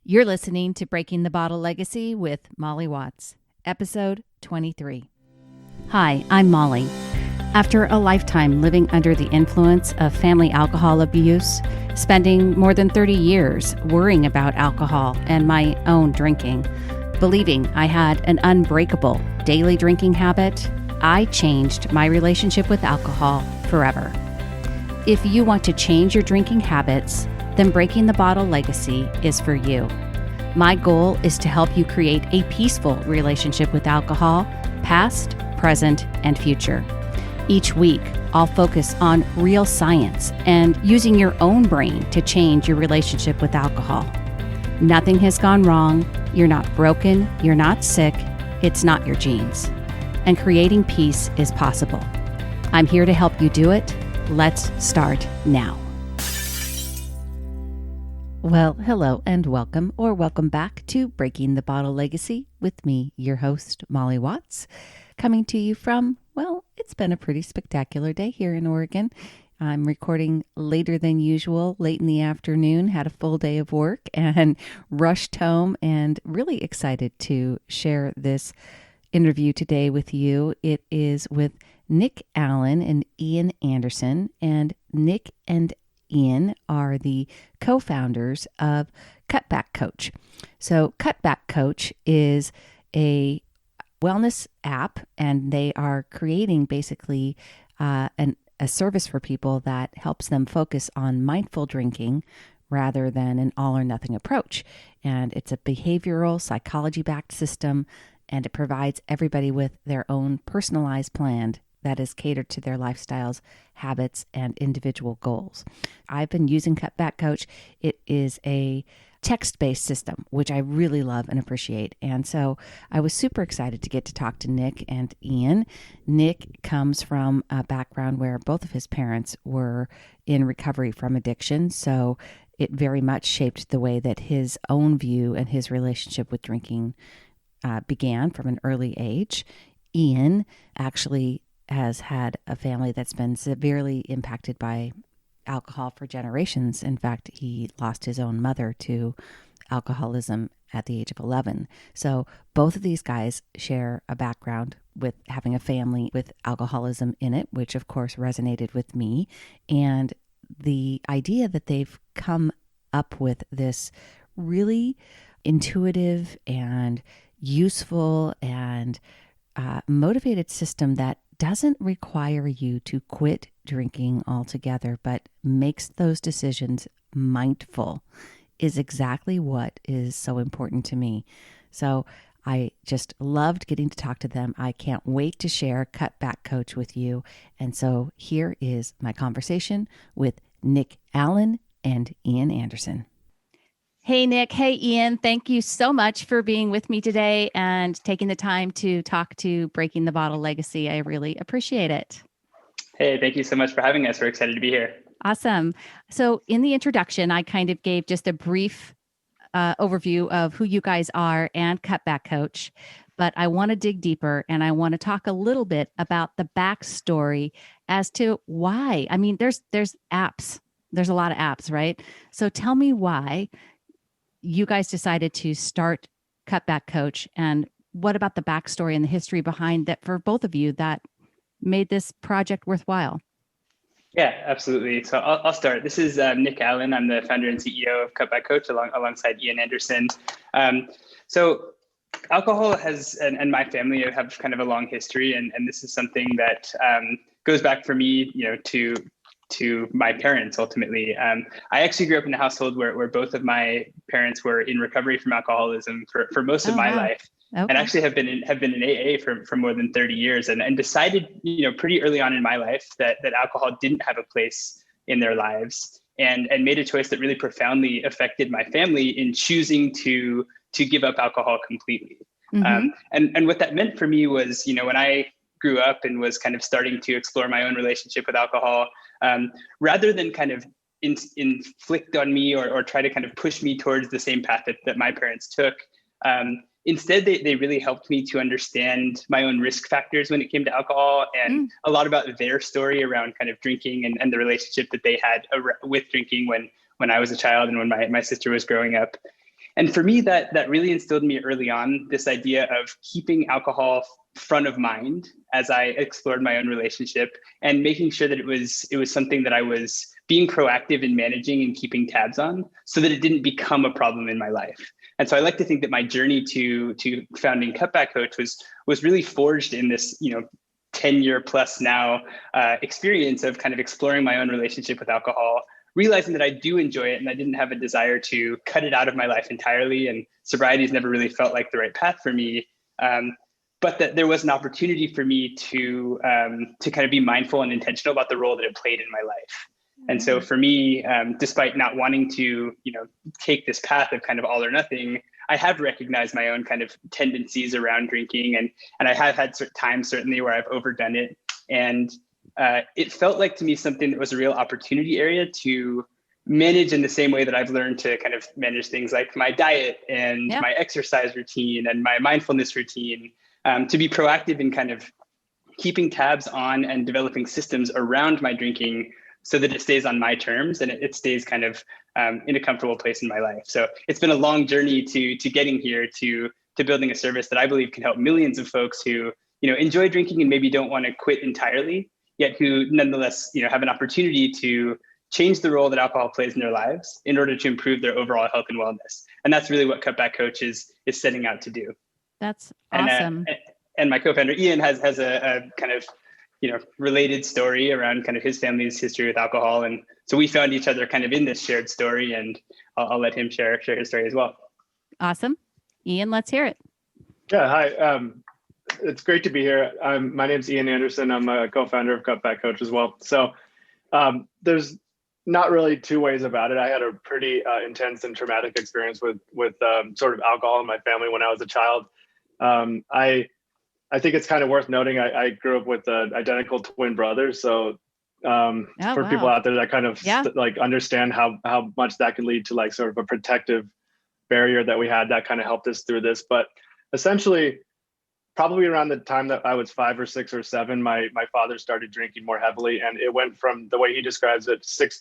You're listening to Breaking the Bottle Legacy with Molly Watts, episode 23. Hi, I'm Molly. After a lifetime living under the influence of family alcohol abuse, spending more than 30 years worrying about alcohol and my own drinking, believing I had an unbreakable daily drinking habit, I changed my relationship with alcohol forever. If you want to change your drinking habits, then Breaking the Bottle Legacy is for you. My goal is to help you create a peaceful relationship with alcohol, past, present, and future. Each week, I'll focus on real science and using your own brain to change your relationship with alcohol. Nothing has gone wrong. You're not broken. You're not sick. It's not your genes. And creating peace is possible. I'm here to help you do it. Let's start now. Well, hello and welcome, or welcome back to Breaking the Bottle Legacy with me, your host, Molly Watts, coming to you from, well, it's been a pretty spectacular day here in Oregon. I'm recording later than usual, late in the afternoon, had a full day of work and rushed home, and really excited to share this interview today with you. It is with Nick Allen and Ian Anderson, and Nick and Ian are the co-founders of Cutback Coach. So Cutback Coach is a wellness app, and they are creating basically a service for people that helps them focus on mindful drinking rather than an all or nothing approach. And it's a behavioral psychology-backed system, and it provides everybody with their own personalized plan that is catered to their lifestyles, habits, and individual goals. I've been using Cutback Coach. It is a text-based system, which I really love and appreciate. And so I was super excited to get to talk to Nick and Ian. Nick comes from a background where both of his parents were in recovery from addiction. So it very much shaped the way that his own view and his relationship with drinking began from an early age. Ian actually has had a family that's been severely impacted by alcohol for generations. In fact, he lost his own mother to alcoholism at the age of 11. So both of these guys share a background with having a family with alcoholism in it, which of course resonated with me. And the idea that they've come up with this really intuitive and useful and motivated system that doesn't require you to quit drinking altogether, but makes those decisions mindful is exactly what is so important to me. So I just loved getting to talk to them. I can't wait to share Cutback Coach with you. And so here is my conversation with Nick Allen and Ian Anderson. Hey, Nick. Hey, Ian. Thank you so much for being with me today and taking the time to talk to Breaking the Bottle Legacy. I really appreciate it. Hey, thank you so much for having us. We're excited to be here. Awesome. So in the introduction, I kind of gave just a brief overview of who you guys are and Cutback Coach, but I want to dig deeper and I want to talk a little bit about the backstory as to why. I mean, there's apps. There's a lot of apps, right? So tell me why you guys decided to start Cutback Coach, and what about the backstory and the history behind that for both of you that made this project worthwhile? Yeah, absolutely. So I'll start. This is Nick Allen. I'm the founder and CEO of Cutback Coach alongside Ian Anderson. So alcohol has, and my family have kind of a long history, and this is something that goes back for me, to my parents ultimately. I actually grew up in a household where both of my parents were in recovery from alcoholism for most of my life. Okay. And actually have been in AA for more than 30 years and decided, pretty early on in my life that alcohol didn't have a place in their lives, and made a choice that really profoundly affected my family in choosing to give up alcohol completely. Mm-hmm. And what that meant for me was, when I grew up and was kind of starting to explore my own relationship with alcohol, rather than kind of inflict on me or try to kind of push me towards the same path that my parents took, instead, they really helped me to understand my own risk factors when it came to alcohol, and a lot about their story around kind of drinking and the relationship that they had with drinking when I was a child and when my sister was growing up. And for me, that really instilled in me early on this idea of keeping alcohol front of mind as I explored my own relationship, and making sure that it was something that I was being proactive in managing and keeping tabs on, so that it didn't become a problem in my life. And so I like to think that my journey to founding Cutback Coach was really forged in this, 10-year plus now experience of kind of exploring my own relationship with alcohol, realizing that I do enjoy it and I didn't have a desire to cut it out of my life entirely. And sobriety has never really felt like the right path for me. But that there was an opportunity for me to kind of be mindful and intentional about the role that it played in my life. And so for me, despite not wanting to, take this path of kind of all or nothing, I have recognized my own kind of tendencies around drinking, and I have had times certainly where I've overdone it. And it felt like to me something that was a real opportunity area to manage in the same way that I've learned to kind of manage things like my diet and my exercise routine and my mindfulness routine, to be proactive in kind of keeping tabs on and developing systems around my drinking so that it stays on my terms and it stays kind of in a comfortable place in my life. So it's been a long journey to getting here, to building a service that I believe can help millions of folks who, enjoy drinking and maybe don't want to quit entirely, yet who nonetheless, have an opportunity to change the role that alcohol plays in their lives in order to improve their overall health and wellness. And that's really what Cutback Coach is setting out to do. That's awesome. And my co-founder Ian has a kind of related story around kind of his family's history with alcohol, and so we found each other kind of in this shared story. And I'll let him share his story as well. Awesome, Ian. Let's hear it. Yeah, hi. It's great to be here. My name's Ian Anderson. I'm a co-founder of Cutback Coach as well. So there's not really two ways about it. I had a pretty intense and traumatic experience with sort of alcohol in my family when I was a child. I think it's kind of worth noting, I grew up with identical twin brothers. So people out there that kind of like understand how much that can lead to like sort of a protective barrier that we had that kind of helped us through this. But essentially, probably around the time that I was 5 or 6 or 7, my father started drinking more heavily. And it went from, the way he describes it, 6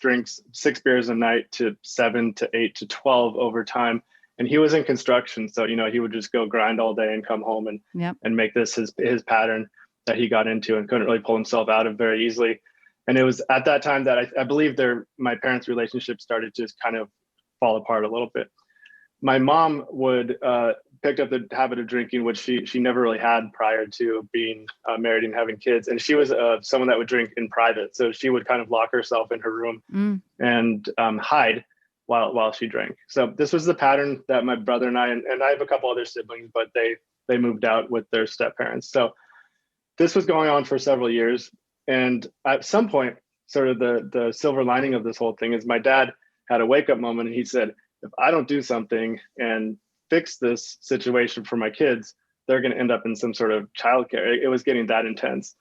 beers a night to 7 to 8 to 12 over time. And he was in construction. So, he would just go grind all day and come home and make this his pattern that he got into and couldn't really pull himself out of very easily. And it was at that time that I believe my parents' relationship started to just kind of fall apart a little bit. My mom would picked up the habit of drinking, which she never really had prior to being married and having kids. And she was someone that would drink in private. So she would kind of lock herself in her room and hide while she drank. So this was the pattern that my brother and I have a couple other siblings, but they moved out with their step parents. So this was going on for several years. And at some point, sort of the silver lining of this whole thing is my dad had a wake up moment, and he said, if I don't do something and fix this situation for my kids, they're going to end up in some sort of childcare. It was getting that intense.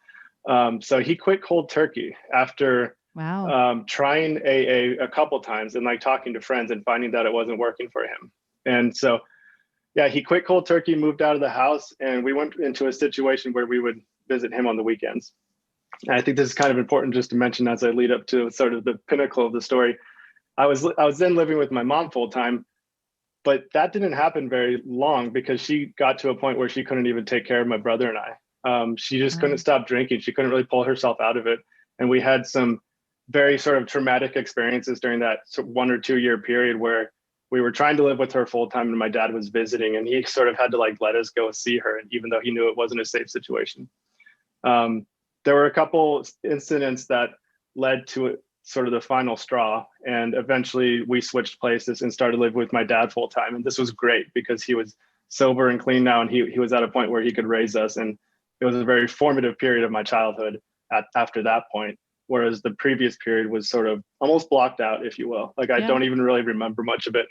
So he quit cold turkey after trying AA a couple times and like talking to friends and finding that it wasn't working for him. And so, he quit cold turkey, moved out of the house, and we went into a situation where we would visit him on the weekends. And I think this is kind of important just to mention as I lead up to sort of the pinnacle of the story. I was then living with my mom full time, but that didn't happen very long because she got to a point where she couldn't even take care of my brother and I. She just couldn't stop drinking. She couldn't really pull herself out of it. And we had some very sort of traumatic experiences during that 1 or 2 year period where we were trying to live with her full time and my dad was visiting, and he sort of had to like let us go see her, even though he knew it wasn't a safe situation. There were a couple incidents that led to sort of the final straw, and eventually we switched places and started living with my dad full time. And this was great because he was sober and clean now, and he was at a point where he could raise us. And it was a very formative period of my childhood after that point. Whereas the previous period was sort of almost blocked out, if you will. Like I don't even really remember much of it.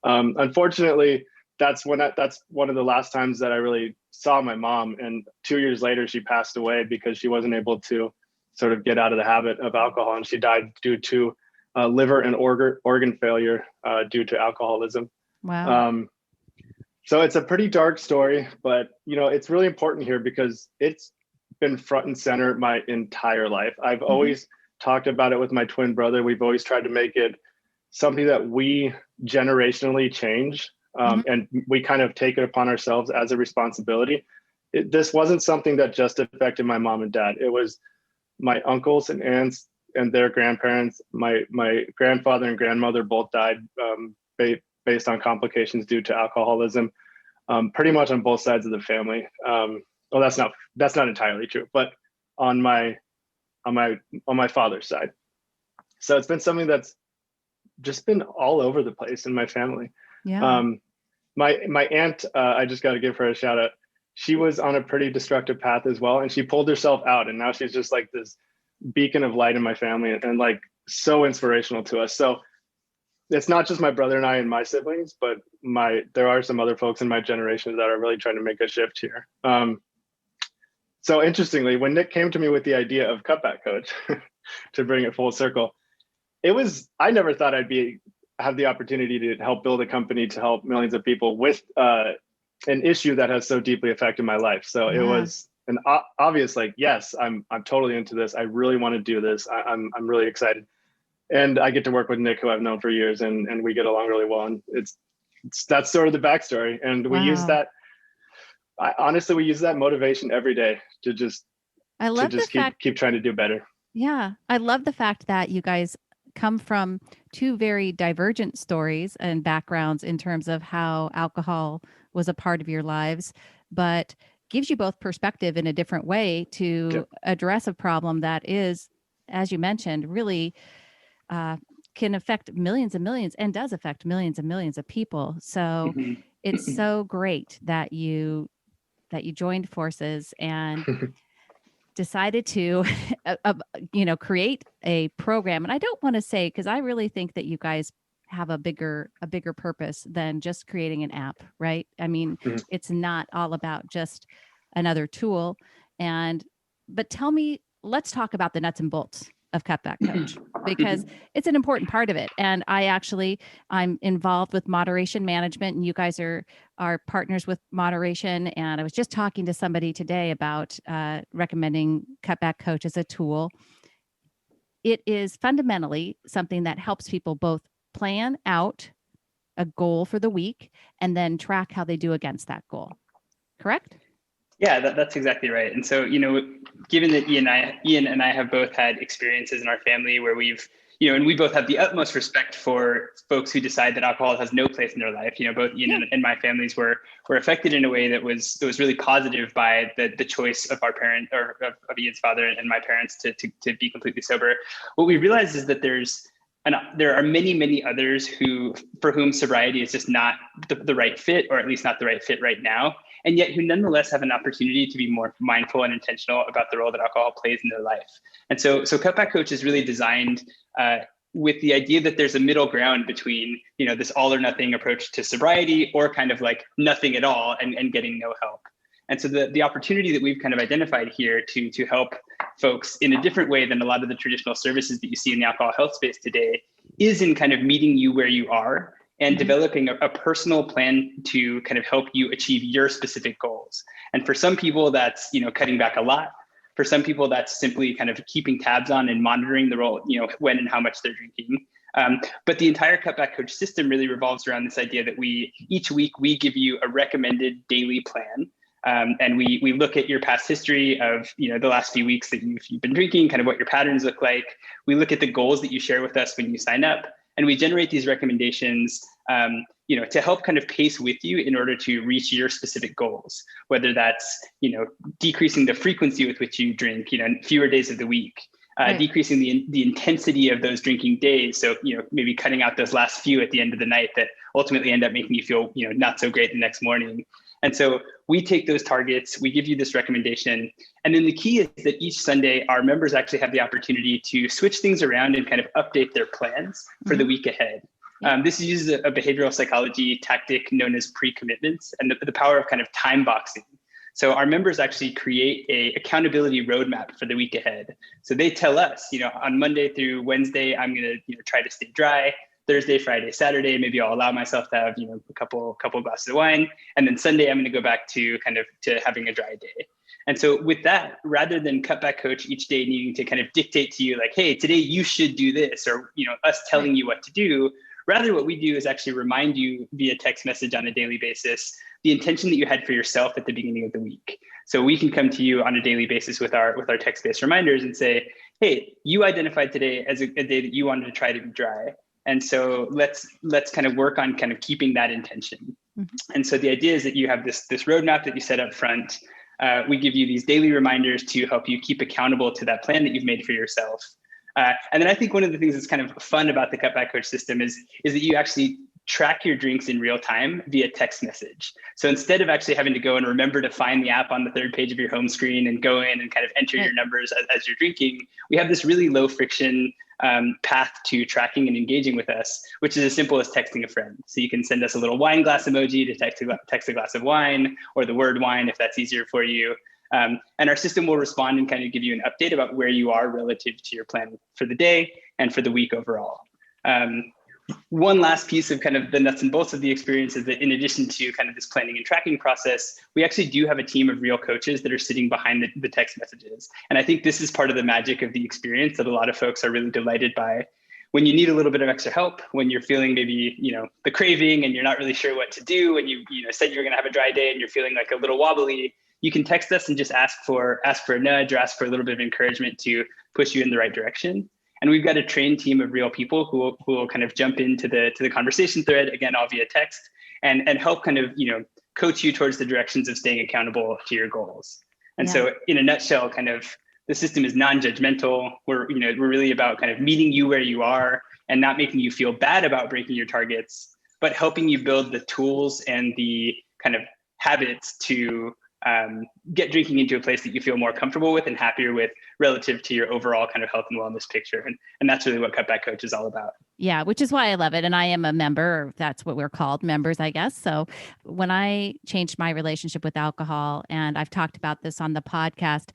Unfortunately, that's one of the last times that I really saw my mom. And 2 years later, she passed away because she wasn't able to sort of get out of the habit of alcohol. And she died due to liver and organ failure due to alcoholism. Wow. So it's a pretty dark story, but it's really important here because it's been front and center my entire life. I've always talked about it with my twin brother. We've always tried to make it something that we generationally change. And we kind of take it upon ourselves as a responsibility. This wasn't something that just affected my mom and dad. It was my uncles and aunts and their grandparents. My grandfather and grandmother both died based on complications due to alcoholism, pretty much on both sides of the family. Well, that's not entirely true, but on my father's side. So it's been something that's just been all over the place in my family. Yeah. My aunt, I just got to give her a shout out. She was on a pretty destructive path as well, and she pulled herself out, and now she's just like this beacon of light in my family, and like so inspirational to us. So it's not just my brother and I and my siblings, but there are some other folks in my generation that are really trying to make a shift here. So interestingly, when Nick came to me with the idea of Cutback Coach, to bring it full circle, I never thought I'd have the opportunity to help build a company to help millions of people with an issue that has so deeply affected my life. So it was an obvious, like, yes, I'm totally into this. I really want to do this. I'm really excited. And I get to work with Nick, who I've known for years, and we get along really well. And that's sort of the backstory. And we use that. Honestly, we use that motivation every day to just keep trying to do better. Yeah. I love the fact that you guys come from two very divergent stories and backgrounds in terms of how alcohol was a part of your lives, but gives you both perspective in a different way to address a problem that is, as you mentioned, really can affect millions and millions, and does affect millions and millions of people. So it's so great that you joined forces and decided to, create a program. And I don't want to say, because I really think that you guys have a bigger purpose than just creating an app, right? I mean, it's not all about just another tool. But let's talk about the nuts and bolts of Cutback Coach, because it's an important part of it. And I'm involved with moderation management, and you guys are partners with moderation. And I was just talking to somebody today about recommending Cutback Coach as a tool. It is fundamentally something that helps people both plan out a goal for the week and then track how they do against that goal. Correct? Yeah, that's exactly right. And so, given that Ian and I have both had experiences in our family where we've, and we both have the utmost respect for folks who decide that alcohol has no place in their life. Both Ian and my families were affected in a way that was really positive by the choice of our parent, or of Ian's father and my parents to be completely sober. What we realized is that there are many, many others for whom sobriety is just not the right fit, or at least not the right fit right now, and yet who nonetheless have an opportunity to be more mindful and intentional about the role that alcohol plays in their life. And so Cutback Coach is really designed with the idea that there's a middle ground between, this all or nothing approach to sobriety, or kind of like nothing at all and getting no help. And so the opportunity that we've kind of identified here to help folks in a different way than a lot of the traditional services that you see in the alcohol health space today is in kind of meeting you where you are and developing a personal plan to kind of help you achieve your specific goals. And for some people, that's, cutting back a lot. For some people, that's simply kind of keeping tabs on and monitoring the role, when and how much they're drinking. But the entire Cutback Coach system really revolves around this idea that each week we give you a recommended daily plan. And we look at your past history of, the last few weeks that you've been drinking, kind of what your patterns look like. We look at the goals that you share with us when you sign up, and we generate these recommendations, to help kind of pace with you in order to reach your specific goals, whether that's, decreasing the frequency with which you drink, fewer days of the week, decreasing the intensity of those drinking days. So, maybe cutting out those last few at the end of the night that ultimately end up making you feel, not so great the next morning. And so we take those targets, we give you this recommendation. And then the key is that each Sunday, our members actually have the opportunity to switch things around and kind of update their plans for the week ahead. This uses a behavioral psychology tactic known as pre-commitments, and the power of kind of time boxing. So our members actually create a accountability roadmap for the week ahead. So they tell us, on Monday through Wednesday, I'm going to try to stay dry. Thursday, Friday, Saturday, maybe I'll allow myself to have, a couple glasses of wine. And then Sunday, I'm going to go back to having a dry day. And so with that, rather than Cutback Coach each day needing to kind of dictate to you like, hey, today you should do this, or, us telling you what to do, Rather, what we do is actually remind you via text message on a daily basis the intention that you had for yourself at the beginning of the week. So we can come to you on a daily basis with our text-based reminders and say, hey, you identified today as a day that you wanted to try to be dry. And so let's kind of work on kind of keeping that intention. Mm-hmm. And so the idea is that you have this roadmap that you set up front. We give you these daily reminders to help you keep accountable to that plan that you've made for yourself. And then I think one of the things that's kind of fun about the Cutback Coach system is that you actually track your drinks in real time via text message. So instead of actually having to go and remember to find the app on the third page of your home screen and go in and kind of enter your numbers as you're drinking, we have this really low friction path to tracking and engaging with us, which is as simple as texting a friend. So you can send us a little wine glass emoji to text a glass of wine, or the word wine if that's easier for you. And our system will respond and kind of give you an update about where you are relative to your plan for the day and for the week overall. One last piece of kind of the nuts and bolts of the experience is that in addition to kind of this planning and tracking process, we actually do have a team of real coaches that are sitting behind the text messages. And I think this is part of the magic of the experience that a lot of folks are really delighted by. When you need a little bit of extra help, when you're feeling maybe, the craving and you're not really sure what to do, and you said you're going to have a dry day and you're feeling like a little wobbly, you can text us and just ask for a nudge or ask for a little bit of encouragement to push you in the right direction. And we've got a trained team of real people who will kind of jump into the conversation thread, again, all via text, and help kind of, coach you towards the directions of staying accountable to your goals. And so in a nutshell, kind of the system is non-judgmental. We're really about kind of meeting you where you are and not making you feel bad about breaking your targets, but helping you build the tools and the kind of habits to get drinking into a place that you feel more comfortable with and happier with relative to your overall kind of health and wellness picture. And that's really what Cutback Coach is all about. Yeah, which is why I love it. And I am a member, or that's what we're called, members, I guess. So when I changed my relationship with alcohol, and I've talked about this on the podcast,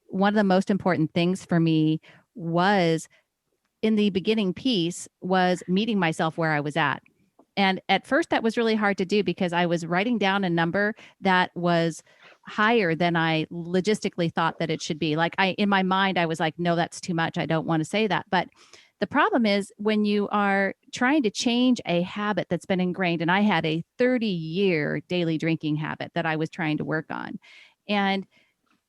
one of the most important things for me was, in the beginning piece, was meeting myself where I was at. And at first that was really hard to do because I was writing down a number that was higher than I logistically thought that it should be. Like in my mind, I was like, no, that's too much. I don't want to say that. But the problem is when you are trying to change a habit that's been ingrained, and I had a 30-year daily drinking habit that I was trying to work on. And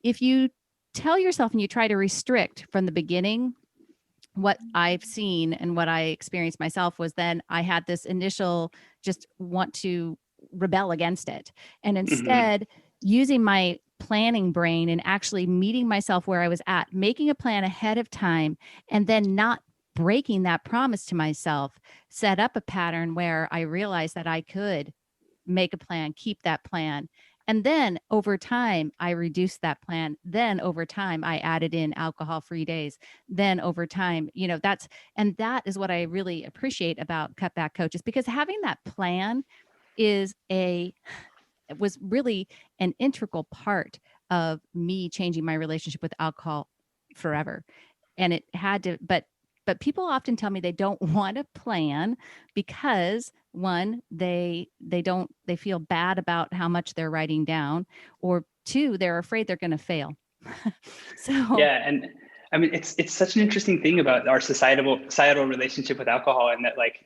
if you tell yourself and you try to restrict from the beginning, what I've seen and what I experienced myself was then I had this initial just want to rebel against it. And instead, using my planning brain and actually meeting myself where I was at, making a plan ahead of time, and then not breaking that promise to myself, set up a pattern where I realized that I could make a plan, keep that plan. And then over time, I reduced that plan. Then over time, I added in alcohol-free days. Then over time, that is what I really appreciate about Cutback Coaches, because having that plan was really an integral part of me changing my relationship with alcohol forever. And it had to, but people often tell me they don't want a plan because, one, they feel bad about how much they're writing down, or two, they're afraid they're going to fail. Yeah. And I mean, it's such an interesting thing about our societal relationship with alcohol, and that like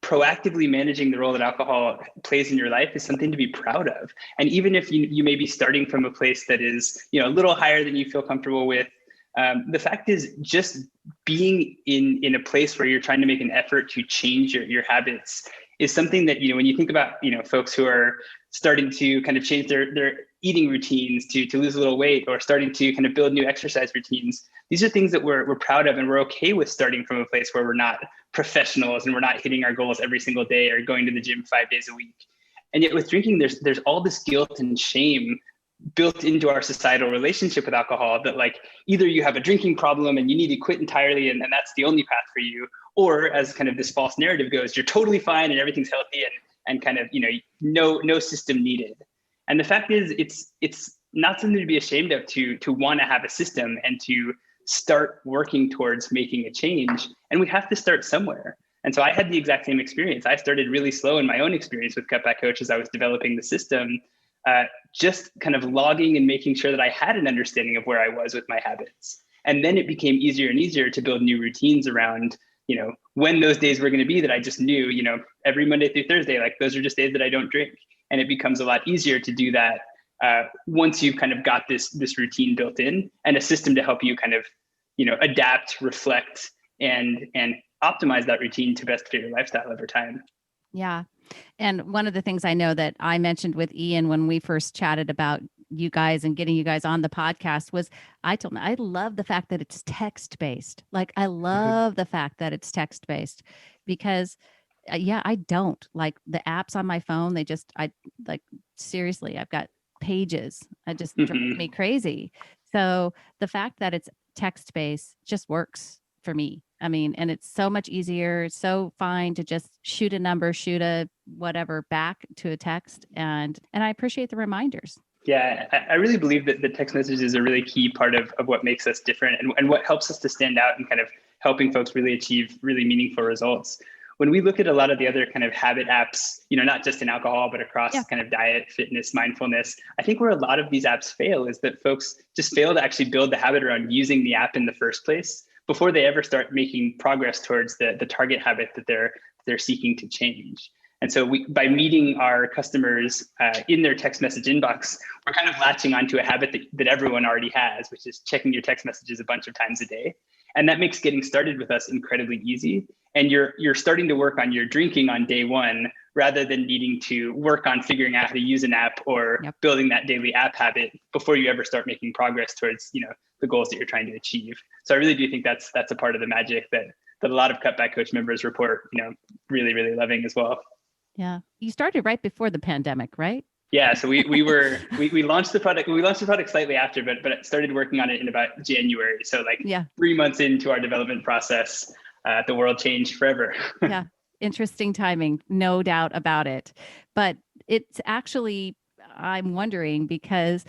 proactively managing the role that alcohol plays in your life is something to be proud of. And even if you may be starting from a place that is, a little higher than you feel comfortable with, the fact is, just being in a place where you're trying to make an effort to change your habits is something that, when you think about, folks who are starting to kind of change their eating routines to lose a little weight, or starting to kind of build new exercise routines, these are things that we're proud of, and we're okay with starting from a place where we're not professionals and we're not hitting our goals every single day or going to the gym 5 days a week. And yet with drinking, there's all this guilt and shame built into our societal relationship with alcohol, that like either you have a drinking problem and you need to quit entirely and that's the only path for you, or as kind of this false narrative goes, you're totally fine and everything's healthy and kind of, no system needed. And the fact is, it's not something to be ashamed of to want to have a system and to start working towards making a change. And we have to start somewhere. And so I had the exact same experience. I started really slow in my own experience with Cutback Coach as I was developing the system, just kind of logging and making sure that I had an understanding of where I was with my habits. And then it became easier and easier to build new routines around, when those days were going to be that I just knew, every Monday through Thursday, like those are just days that I don't drink. And it becomes a lot easier to do that once you've kind of got this routine built in and a system to help you kind of, adapt, reflect, and optimize that routine to best fit your lifestyle over time. Yeah. And one of the things I know that I mentioned with Ian when we first chatted about you guys and getting you guys on the podcast was I told him I love the fact that it's text-based. Like I love the fact that it's text-based because I don't like the apps on my phone. Seriously, I've got pages. It just drives me crazy. So the fact that it's text-based just works for me. I mean, and it's so much easier. It's so fine to just shoot a number, shoot a whatever back to a text. And I appreciate the reminders. Yeah, I really believe that the text message is a really key part of what makes us different and what helps us to stand out and kind of helping folks really achieve really meaningful results. When we look at a lot of the other kind of habit apps, not just in alcohol, but across kind of diet, fitness, mindfulness, I think where a lot of these apps fail is that folks just fail to actually build the habit around using the app in the first place before they ever start making progress towards the target habit that they're seeking to change. And so by meeting our customers in their text message inbox, we're kind of latching onto a habit that everyone already has, which is checking your text messages a bunch of times a day. And that makes getting started with us incredibly easy. And you're starting to work on your drinking on day one, rather than needing to work on figuring out how to use an app or building that daily app habit before you ever start making progress towards, the goals that you're trying to achieve. So I really do think that's a part of the magic that a lot of Cutback Coach members report, really, really loving as well. Yeah. You started right before the pandemic, right? Yeah. So we launched the product. We launched the product slightly after, but started working on it in about January. So 3 months into our development process, the world changed forever. Yeah. Interesting timing, no doubt about it. But it's actually, I'm wondering, because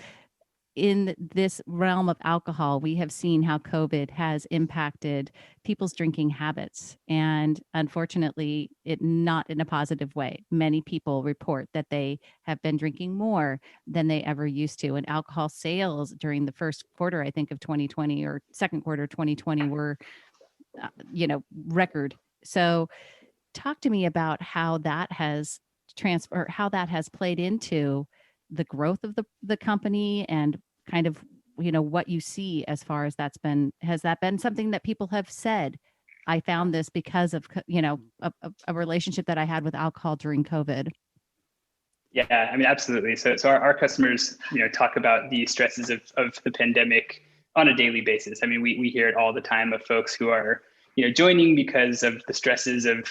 in this realm of alcohol, we have seen how COVID has impacted people's drinking habits. And unfortunately, it not in a positive way. Many people report that they have been drinking more than they ever used to. And alcohol sales during the first quarter, I think, of 2020 or second quarter 2020 were, record. So talk to me about how that has how that has played into the growth of the company and kind of, what you see as far as has that been something that people have said, I found this because of, a relationship that I had with alcohol during COVID? Yeah, I mean, absolutely. So our customers, talk about the stresses of the pandemic on a daily basis. I mean, we hear it all the time of folks who are, joining because of the stresses of,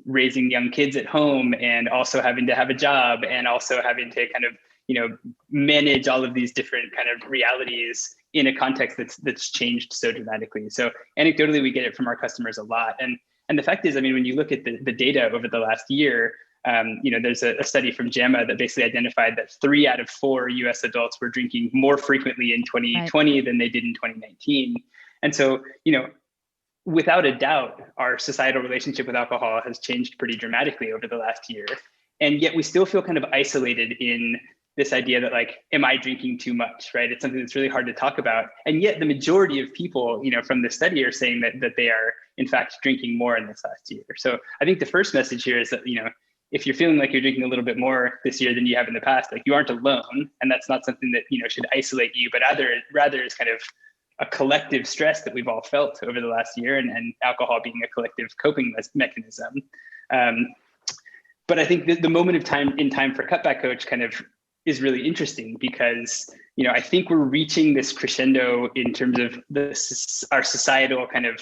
raising young kids at home and also having to have a job and also having to kind of, manage all of these different kind of realities in a context that's changed so dramatically. So anecdotally, we get it from our customers a lot. And the fact is, I mean, when you look at the data over the last year, there's a study from JAMA that basically identified that 3 out of 4 US adults were drinking more frequently in 2020 than they did in 2019. And so, without a doubt, our societal relationship with alcohol has changed pretty dramatically over the last year. And yet we still feel kind of isolated in this idea that am I drinking too much, right? It's something that's really hard to talk about. And yet the majority of people, from the study are saying that they are in fact drinking more in this last year. So I think the first message here is that, if you're feeling like you're drinking a little bit more this year than you have in the past, you aren't alone. And that's not something that, should isolate you, but rather is kind of a collective stress that we've all felt over the last year, and alcohol being a collective coping mechanism. But I think the moment of time for Cutback Coach kind of is really interesting because, I think we're reaching this crescendo in terms of our societal kind of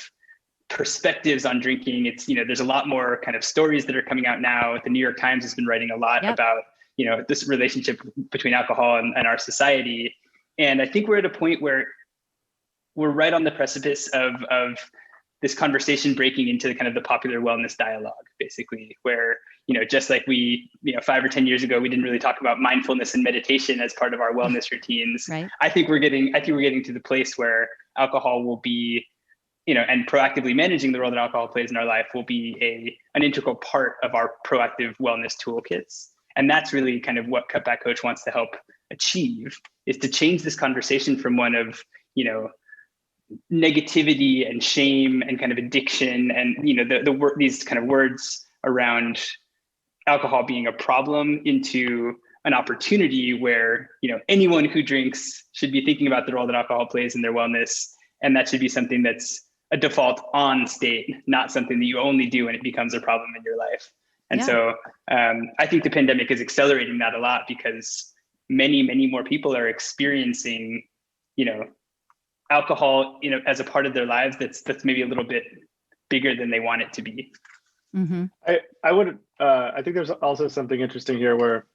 perspectives on drinking. It's, there's a lot more kind of stories that are coming out now. The New York Times has been writing a lot about, this relationship between alcohol and our society. And I think we're at a point where we're right on the precipice of this conversation breaking into the kind of the popular wellness dialogue, basically, where, just like we, 5 or 10 years ago, we didn't really talk about mindfulness and meditation as part of our wellness routines. Right. I think we're getting to the place where alcohol will be, and proactively managing the role that alcohol plays in our life will be an integral part of our proactive wellness toolkits. And that's really kind of what Cutback Coach wants to help achieve, is to change this conversation from one of, negativity and shame and kind of addiction and, these kind of words around alcohol being a problem into an opportunity where, anyone who drinks should be thinking about the role that alcohol plays in their wellness. And that should be something that's a default on state, not something that you only do when it becomes a problem in your life. And so I think the pandemic is accelerating that a lot because many, many more people are experiencing, alcohol, as a part of their lives that's maybe a little bit bigger than they want it to be. Mm-hmm. I think there's also something interesting here where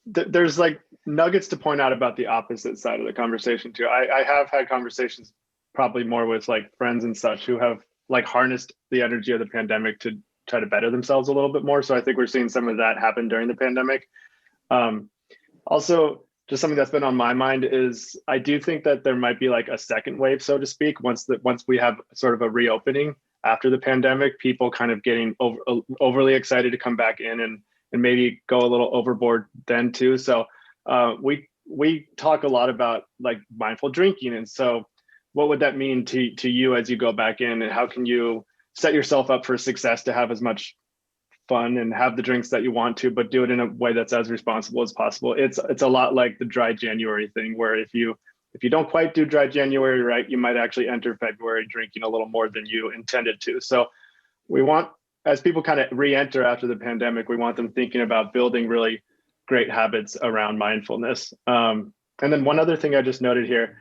there's like nuggets to point out about the opposite side of the conversation too. I have had conversations probably more with like friends and such who have like harnessed the energy of the pandemic to try to better themselves a little bit more. So I think we're seeing some of that happen during the pandemic. Also, just something that's been on my mind is I do think that there might be like a second wave, so to speak, once we have sort of a reopening after the pandemic, people kind of getting overly excited to come back in and maybe go a little overboard then too. So we talk a lot about like mindful drinking. And so what would that mean to you as you go back in, and how can you set yourself up for success to have as much fun and have the drinks that you want to, but do it in a way that's as responsible as possible? It's a lot like the dry January thing, where if you don't quite do dry January right, you might actually enter February drinking a little more than you intended to. So we want, as people kind of re-enter after the pandemic, we want them thinking about building really great habits around mindfulness. And then one other thing I just noted here,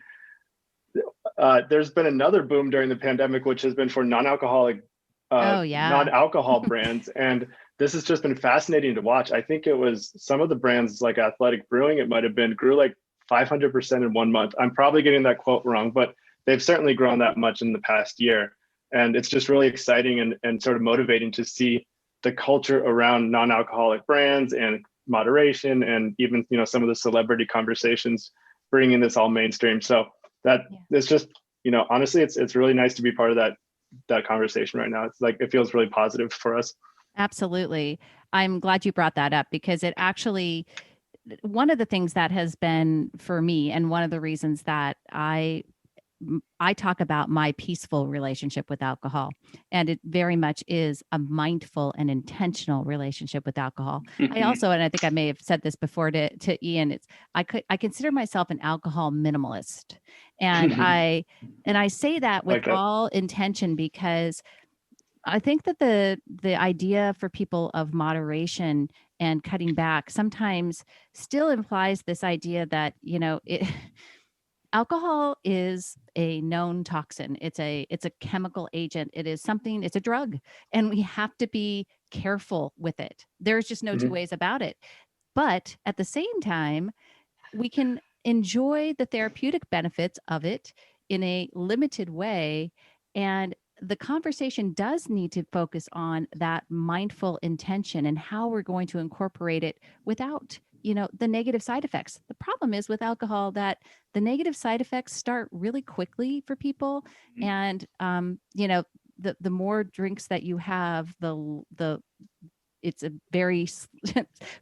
there's been another boom during the pandemic, which has been for non-alcoholic non-alcohol brands. And this has just been fascinating to watch. I think it was some of the brands like Athletic Brewing, it might've been, grew like 500% in 1 month. I'm probably getting that quote wrong, but they've certainly grown that much in the past year. And it's just really exciting and sort of motivating to see the culture around non-alcoholic brands and moderation, and even, some of the celebrity conversations bringing this all mainstream. So that it's just, honestly, it's really nice to be part of that conversation right now. It's like, it feels really positive for us. Absolutely. I'm glad you brought that up, because it actually, one of the things that has been for me, and one of the reasons that I talk about my peaceful relationship with alcohol, and it very much is a mindful and intentional relationship with alcohol. Mm-hmm. I also, and I think I may have said this before to Ian, I consider myself an alcohol minimalist. And I say that with all intention, because I think that the idea for people of moderation and cutting back sometimes still implies this idea that, alcohol is a known toxin. It's a chemical agent. It's a drug, and we have to be careful with it. There's just no two ways about it. But at the same time, we can enjoy the therapeutic benefits of it in a limited way. And the conversation does need to focus on that mindful intention and how we're going to incorporate it without, the negative side effects. The problem is with alcohol that the negative side effects start really quickly for people. And, the more drinks that you have, it's a very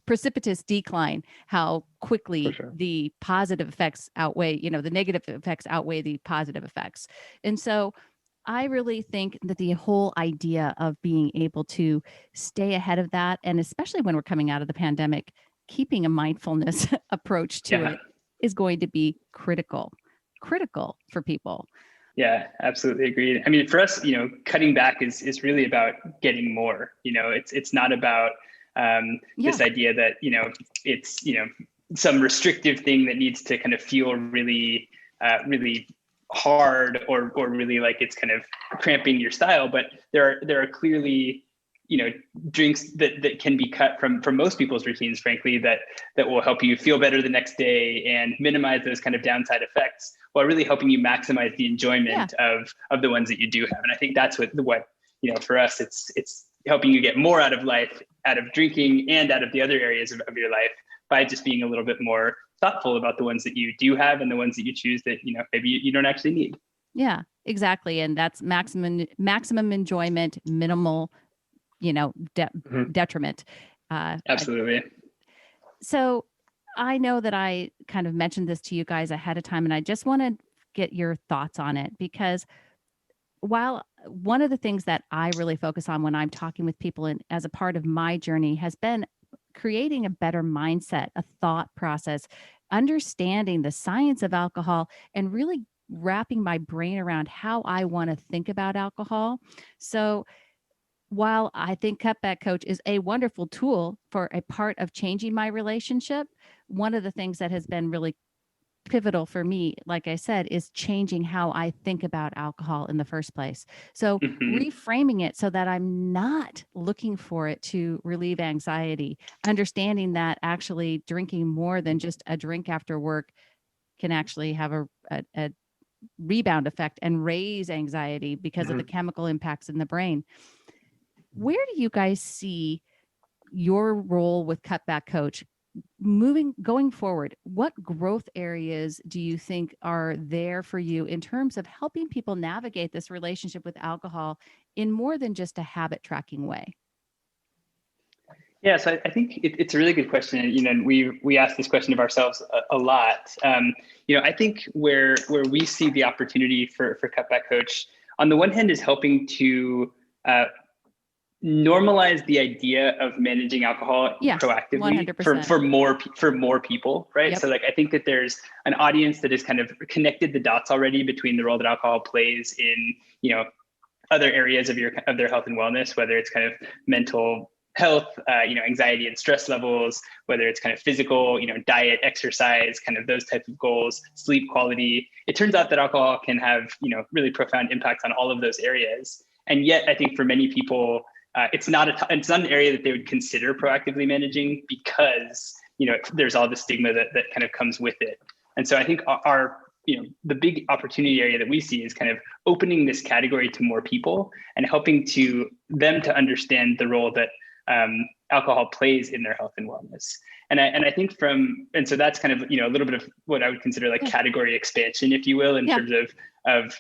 precipitous decline, how quickly the positive effects outweigh, the negative effects outweigh the positive effects. And so I really think that the whole idea of being able to stay ahead of that, and especially when we're coming out of the pandemic, keeping a mindfulness approach to it is going to be critical for people. Yeah, absolutely agreed. I mean, for us, cutting back is really about getting more. It's not about this idea that, it's, some restrictive thing that needs to kind of feel really, really hard or really like it's kind of cramping your style. But there are clearly, drinks that can be cut from most people's routines, frankly, that will help you feel better the next day and minimize those kind of downside effects, while really helping you maximize the enjoyment of the ones that you do have. And I think that's what for us, it's helping you get more out of life, out of drinking and out of the other areas of your life, by just being a little bit more thoughtful about the ones that you do have and the ones that you choose that, maybe you don't actually need. Yeah, exactly. And that's maximum enjoyment, minimal, detriment. Absolutely. So I know that I kind of mentioned this to you guys ahead of time, and I just want to get your thoughts on it, because while one of the things that I really focus on when I'm talking with people and as a part of my journey has been creating a better mindset, a thought process, understanding the science of alcohol, and really wrapping my brain around how I want to think about alcohol. So while I think Cutback Coach is a wonderful tool for a part of changing my relationship, one of the things that has been really pivotal for me, like I said, is changing how I think about alcohol in the first place. So reframing it so that I'm not looking for it to relieve anxiety, understanding that actually drinking more than just a drink after work can actually have a rebound effect and raise anxiety because of the chemical impacts in the brain. Where do you guys see your role with Cutback Coach going forward? What growth areas do you think are there for you in terms of helping people navigate this relationship with alcohol in more than just a habit tracking way? Yeah, so I think it's a really good question. And we ask this question of ourselves a lot. I think where we see the opportunity for Cutback Coach, on the one hand, is helping to normalize the idea of managing alcohol proactively 100%. for more people, right? Yep. So I think that there's an audience that has kind of connected the dots already between the role that alcohol plays in other areas of their health and wellness, whether it's kind of mental health, anxiety and stress levels, whether it's kind of physical, diet, exercise, kind of those types of goals, sleep quality. It turns out that alcohol can have really profound impacts on all of those areas, and yet I think for many people, it's not an area that they would consider proactively managing because there's all the stigma that kind of comes with it. And so I think our the big opportunity area that we see is kind of opening this category to more people and helping them to understand the role that alcohol plays in their health and wellness. And I think so that's kind of a little bit of what I would consider category expansion, if you will, in terms of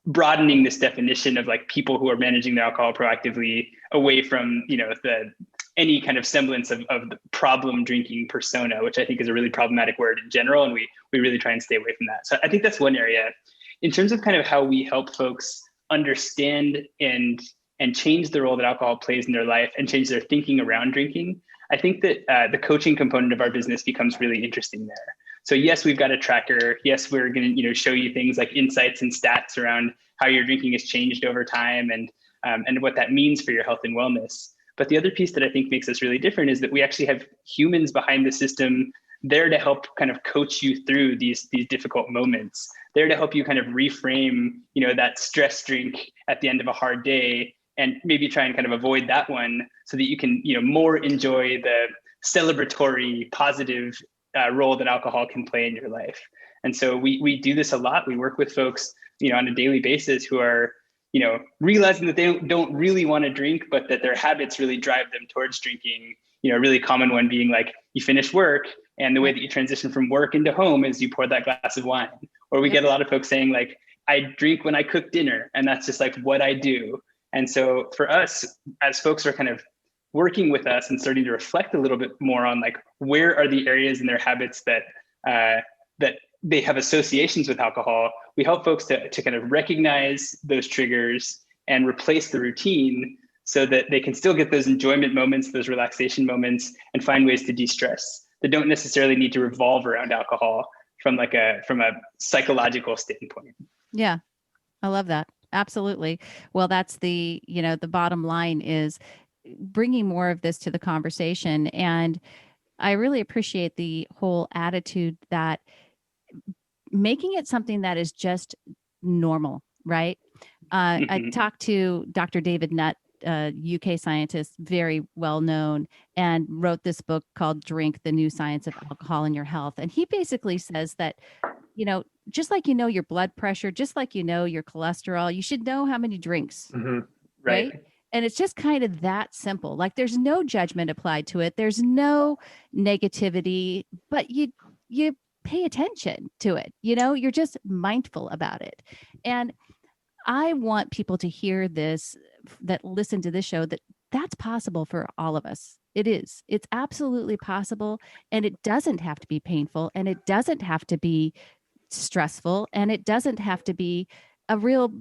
broadening this definition of people who are managing their alcohol proactively away from any kind of semblance of the problem drinking persona, which I think is a really problematic word in general, and we really try and stay away from that. So I think that's one area. In terms of kind of how we help folks understand and change the role that alcohol plays in their life and change their thinking around drinking, I think that the coaching component of our business becomes really interesting there. So yes, we've got a tracker. Yes, we're going to show you things like insights and stats around how your drinking has changed over time and what that means for your health and wellness. But the other piece that I think makes us really different is that we actually have humans behind the system there to help kind of coach you through these difficult moments. There to help you kind of reframe, that stress drink at the end of a hard day and maybe try and kind of avoid that one so that you can, more enjoy the celebratory, positive role that alcohol can play in your life. And so we do this a lot. We work with folks, on a daily basis who are, realizing that they don't really want to drink, but that their habits really drive them towards drinking. A really common one being you finish work and the way that you transition from work into home is you pour that glass of wine. Or we get a lot of folks saying I drink when I cook dinner and that's just what I do. And so for us, as folks are kind of working with us and starting to reflect a little bit more on where are the areas in their habits that they have associations with alcohol, we help folks to kind of recognize those triggers and replace the routine so that they can still get those enjoyment moments, those relaxation moments, and find ways to de-stress that don't necessarily need to revolve around alcohol from a psychological standpoint. Yeah, I love that. Absolutely. Well, that's the bottom line is bringing more of this to the conversation. And I really appreciate the whole attitude that making it something that is just normal, right? I talked to Dr. David Nutt, UK scientist, very well known, and wrote this book called Drink, the New Science of Alcohol in Your Health. And he basically says that, just like your blood pressure, just like your cholesterol, you should know how many drinks, right? And it's just kind of that simple. There's no judgment applied to it. There's no negativity, but you pay attention to it. You're just mindful about it. And I want people to hear this, that listen to this show, that's possible for all of us. It is. It's absolutely possible. And it doesn't have to be painful. And it doesn't have to be stressful, and it doesn't have to be a real,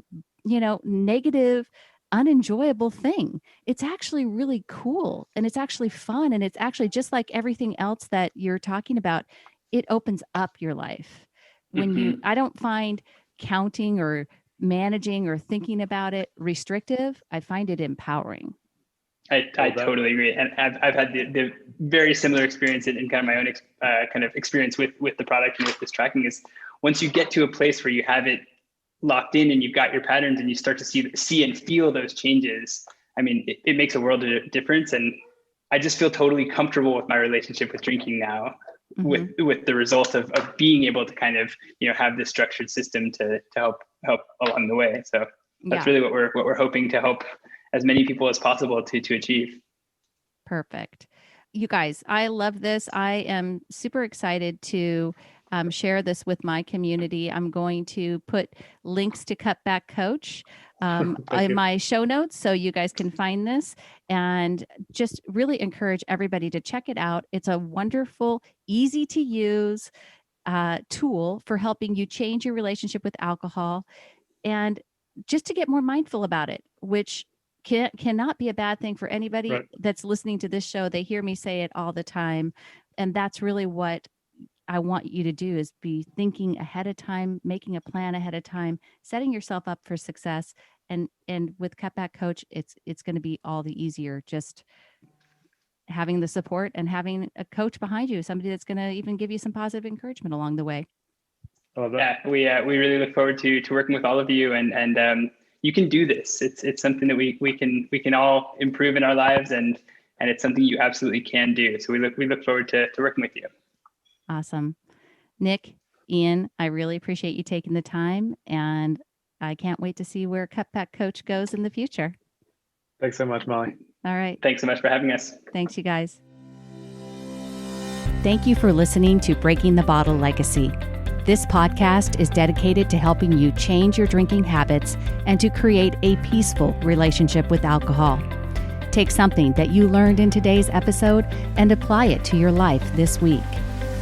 negative, unenjoyable thing. It's actually really cool, and it's actually fun, and it's actually just like everything else that you're talking about. It opens up your life. I don't find counting or managing or thinking about it restrictive. I find it empowering. I totally agree. And I've had the very similar experience in kind of my own kind of experience with the product and with this tracking is once you get to a place where you have it locked in and you've got your patterns and you start to see and feel those changes, I mean, it makes a world of difference. And I just feel totally comfortable with my relationship with drinking now, with the result of being able to kind of, have this structured system to help along the way. So that's really what we're hoping to help as many people as possible to achieve. Perfect. You guys, I love this. I am super excited to share this with my community. I'm going to put links to Cutback Coach in my show notes so you guys can find this, and just really encourage everybody to check it out. It's a wonderful, easy to use tool for helping you change your relationship with alcohol and just to get more mindful about it, which cannot be a bad thing for anybody that's listening to this show. They hear me say it all the time. And that's really what I want you to do, is be thinking ahead of time, making a plan ahead of time, setting yourself up for success. And with Cutback Coach, it's going to be all the easier, just having the support and having a coach behind you, somebody that's going to even give you some positive encouragement along the way. Yeah, we really look forward to working with all of you, and you can do this. It's something that we can all improve in our lives, and it's something you absolutely can do. So we look forward to working with you. Awesome. Nick, Ian, I really appreciate you taking the time, and I can't wait to see where Cutback Coach goes in the future. Thanks so much, Molly. All right. Thanks so much for having us. Thanks, you guys. Thank you for listening to Breaking the Bottle Legacy. This podcast is dedicated to helping you change your drinking habits and to create a peaceful relationship with alcohol. Take something that you learned in today's episode and apply it to your life this week.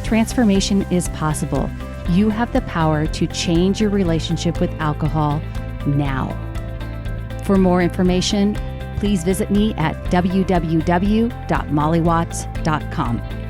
Transformation is possible. You have the power to change your relationship with alcohol now. For more information, please visit me at www.mollywatts.com.